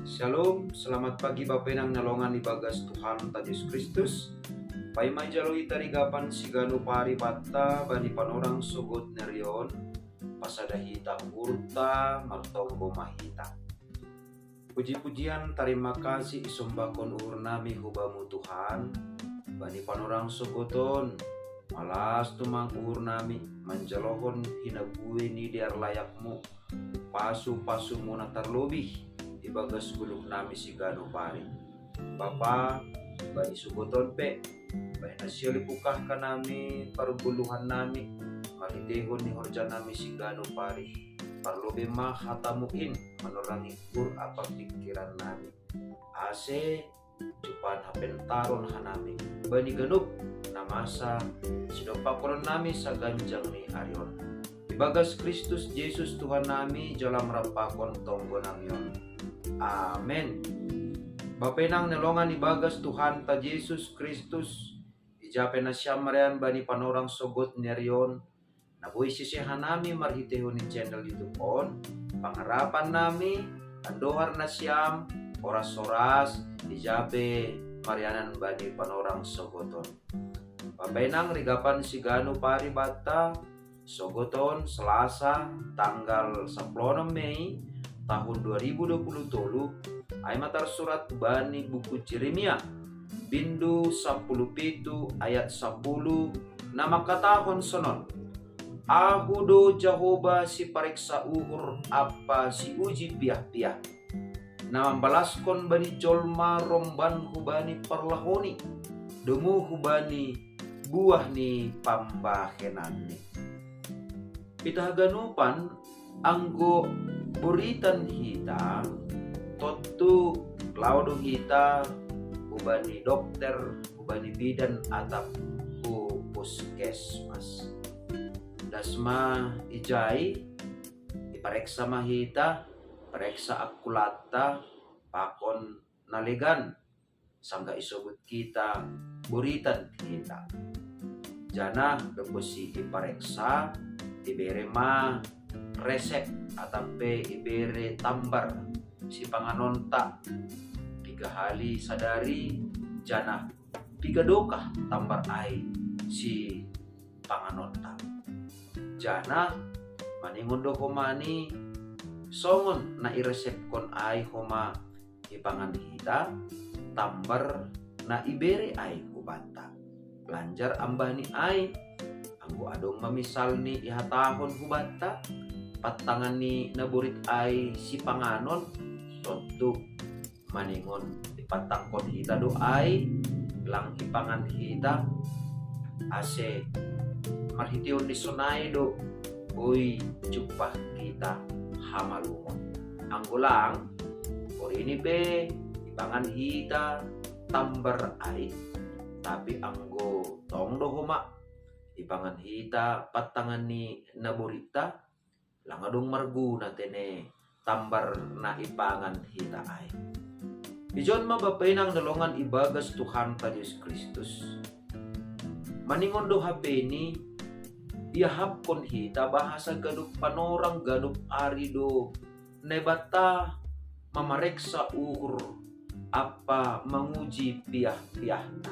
Shalom, selamat pagi Bapak Nang nalongan ibagas Tuhan ta Yesus Kristus. Pai mai jaloi tarigapan sigano pari batta bani panorang sogot nerion pasada hita urta martombo mahita. Puji-pujian terima kasih isombakon uhur nami hubamu Tuhan bani panorang sogoton malas tumang uhur nami manjalohon hinabue ni diar layakmu pasu-pasu muna terlebih ibagas gulung nami sigano pari. Bapa bani sugoton pe bani nasyoli pukah ka nami perguluhan nami maridehon ni horja nami sigano pari parlobe mah hatamuin menorangi kur apa pikiran nami ase jupan hapentaron hanami bani ganup namasa sidopakoron nami sa ganjang ni arion ibagas Kristus Yesus Tuhan nami jalam rapakon tonggo namion. Amen. Bapenang nelongan ibagas Tuhan ta Yesus Kristus ijape na siya marian bani panorang sogot nerion nabuhi sisihan nami marhitehon ni channel itu on pangarapan nami andohar na siyam oras-oras ijape marianan bani panorang sogoton. Bapenang rigapan sigano pari bata sogoton Selasa tanggal 10 Mei tahun 2020 ay matar surat bani buku Jeremia bindu 10 ayat 10 na makatahon sonon aku do Jehovah si pariksa uhur apa si uji piah-piah na membalaskon bani jolma romban hubani parlahoni demu hubani buah ni pambahenan ni kita ganupan anggo buritan hita totu laudo hita ubani dokter ubani bidan atap u puskesmas dasma ijai ipareksa mahita pareksa akulata pakon nalegan sangga isobut kita buritan hita jana deposi ipareksa ibere ma resep atape ibere tambar si panganonta 3 hari sadari jana 3 dokah tambar ai si panganonta jana maningon do homani songon na iresep kon ai homa ipangan hita tambar na ibere ai hubanta lanjar ambani ai anggo adong mamisal ni ihatahon hubanta patangan ni naburit ay si panganon tonto maningon ipatangkon hita do ay lang ipangan hita ase marhitiyon ni sonay do uy jupah kita hamalungon anggo lang por ini pe ipangan hita tambar ay tapi anggo tong do homa ipangan hita patangan ni naburita langadong marguna tene tambar na ipangan hita ay. Ijon mabapay ng nalongan ibagas Tuhan ta Yesus Kristus. Maningon do hapeni iahap kon hita bahasa gadup panorang gadup ari do nebata mamareksa uhur apa menguji piah-piahna.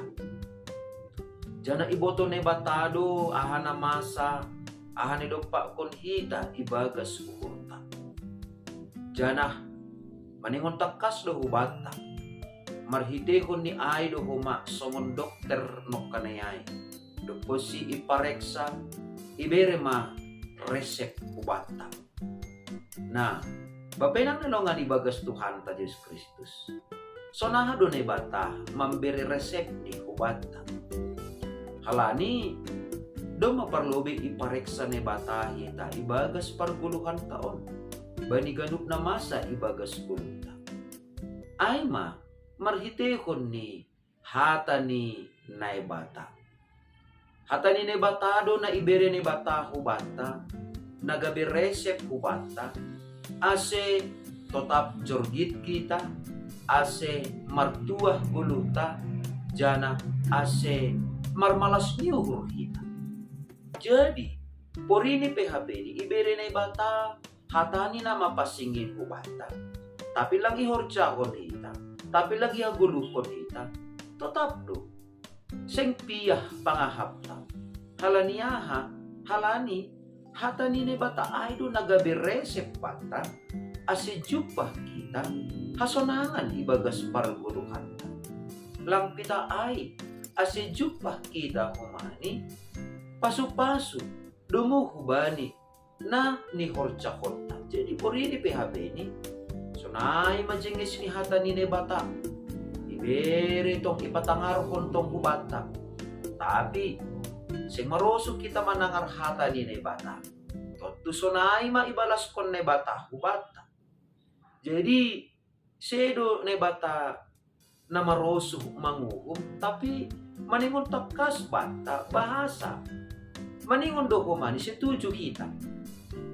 Jana iboto nebatado ahana masa ahani dopak kon hita ibagas uhurta jana maningon takas do hubata marhitehon ni ay do huma somon dokter no kanayay do posi ipareksa ibere ma resep hubata na bapenang nalongan ibagas Tuhan ta Yesus Kristus sonaha do nebata mambere resep ni hubata halani do maparlobe ipareksa ne bata hita ibagas parguluhan taon bani ganup na masa ibagas guluta ay ma marhitehon ni hata ni naibata hata ni naibata do na ibere ne bata hubata nagabi resep hubata ase totap jorgit kita ase martuah guluta jana ase marmalas niuhur hita. Jadi, porini PHB di ibere na ibata hatani na mapasingin hubata. tapi lagi horjahon hita, tapi lagi agulukon hita, tetap do. Seng piyah pangahapta. Halaniaha, halani, hata nine bata ay do nagabiresep bata, asijupah kita, hasonangan ibagas parguluhan. Lang pita ay, asijupah kita humani, pasu-pasu, dumuhubani, na ni horja-horta. Jadi puri di PHB ini, sunay majengis ni hata nine bata, iberi tong ipatangarhon tong hubata. Tapi, sing maroso kita manangar hata nine bata, totu sunay maibalas kon ne bata hubata. Jadi, sedo ne bata na maroso manguhum, tapi maningon takas bata bahasa. Maningon do humani setuju kita.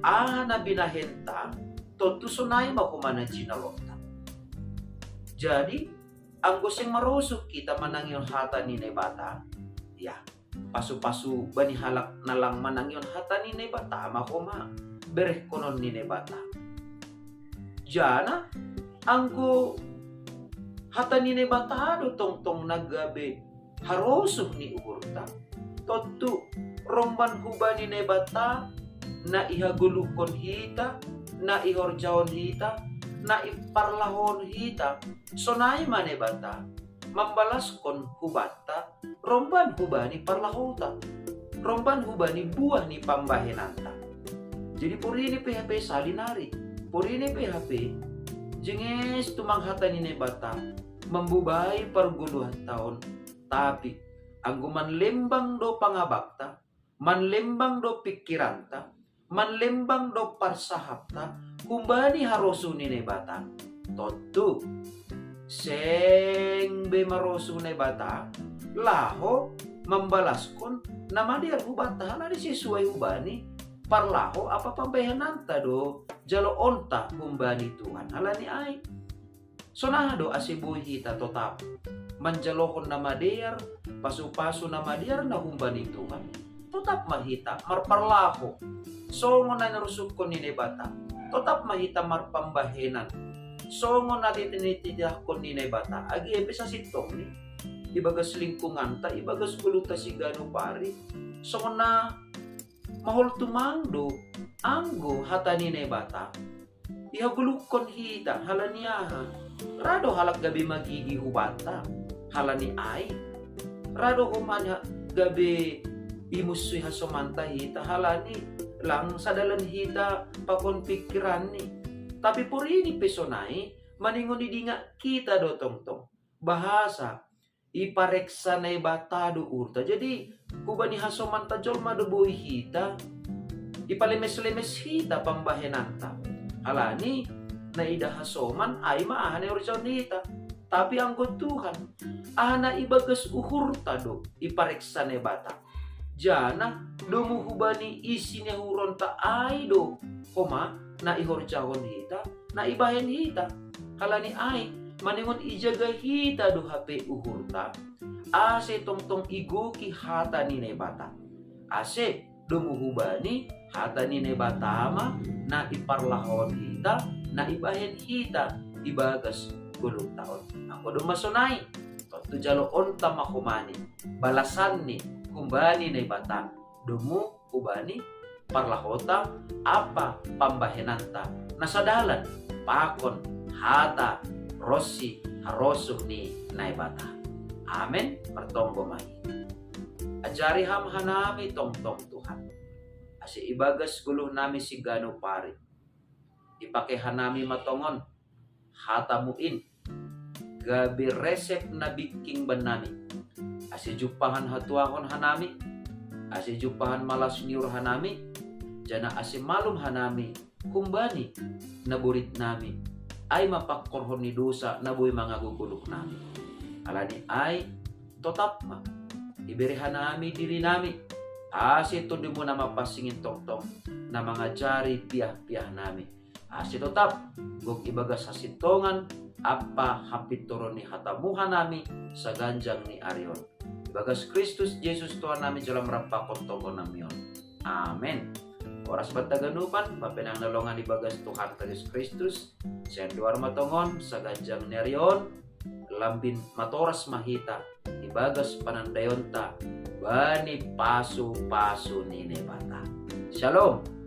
Na binahenta, totu sunay makumana jinalota. Jadi, ang gusing marusok kita manangyon hata ni bata, ya, pasu-pasu banihalak na lang manangyon hata ni bata, makuma, bereh konon ni bata. Jana, ang go hata ni bata do tong nagabe harusok ni urta, totu romban hubani ni bata, na ihagulukon hita, na ihorjaon hita, na iparlahon hita, sonay mane bata, mambalas kon hubata, romban hubani parlahota, romban hubani buah ni pambahenanta. Jadi puri ni PHP salinari, puri ni PHP, jenges tumanghata ni bata, membubay parguluhan taon, tapi angguman lembang do pangabakta, manlembang do pikiranta, manlembang do parsahapta, kumbani harosu ni bata. Totu, seng be marosu ni bata, laho membalaskon nama dia hubata, hala sesuai hubani, parlaho apa pambayananta do, jalo onta kumbani Tuhan, hala ni ay. Sonado asibuhi hita totap, manjalohon nama dia, pasu-pasu nama dia na humbani Tuhan. Tetap mahita marparlaho, songo na narusuk ko ni bata, tetap mahita marpambahenan, songo na titinitidah ko ni bata, agi episa sitong ni, ibagas lingkungan ta, ibagas guluta si gano pari, songo na mahol tumangdo, anggo hata ni bata, ihagulukon hita, halaniaha, rado halak gabi magigi hubata, halani ay, rado humanya gabi imusui hasomanta hita, halani lang sadalan hita pakon pikiran ni. Tapi puri ni pesonay, maningon idinga kita do tong-tong. Bahasa, ipareksa na bata do urta. Jadi, kuba ni hasomanta jol madubuhi hita, ipalemes-lemes hita pambahenanta. Halani, na ida hasoman ay maahan orizon hita. Tapi ang Tuhan, na ibagas uhurta do, ipareksa na bata. Jana dumuhubani isi niya huronta ay do koma na ihorjahon hita na ibayan hita kalani ay maningon ijaga hita do hape uhurta ase tongtong iguki hata ni bata ase dumuhubani hata ni bata ma na iparlahon hita na ibayan hita ibagas 10 taon ako dumasonay to jalo onta makumani balasan ni kumbani na bata, dumu ubani, parlahota, apa pambahenanta, nasadalan, pakon, hata, rossi, harosuh ni na bata. Amen, pertonggo may. Ajari ham hanami tong-tong Tuhan. Asi ibagas guluh nami si gano pari. Ipake hanami matongon, hatamuin, gabi resep na biking banami. Asi jupahan hatuahon hanami, asi jupahan malas niur hanami, jana asi malum hanami, kumbani, naburit nami, ay mapakkorhon ni dosa, nabuhi mga gugulok nami. Alani ay, totap ma, iberihan nami diri nami, asi ito di mo na mapasingin tong-tong, na mga jari piyah-piyah nami. Asi totap, gug ibaga sa sintongan, apa hapit turon ni hatamuhan nami, sa ganjang ni Arion. Ibagas Kristus Jesus Tuhan namin dalam rampakon togo namion. Amen. Oras bataganupan, bapenang nalongan ibagas Tuhan Yesus Kristus, senduar matongon, sa ganjang nerion, lambin matoras mahita, ibagas panandayonta, bani pasu-pasu nini bata. Shalom!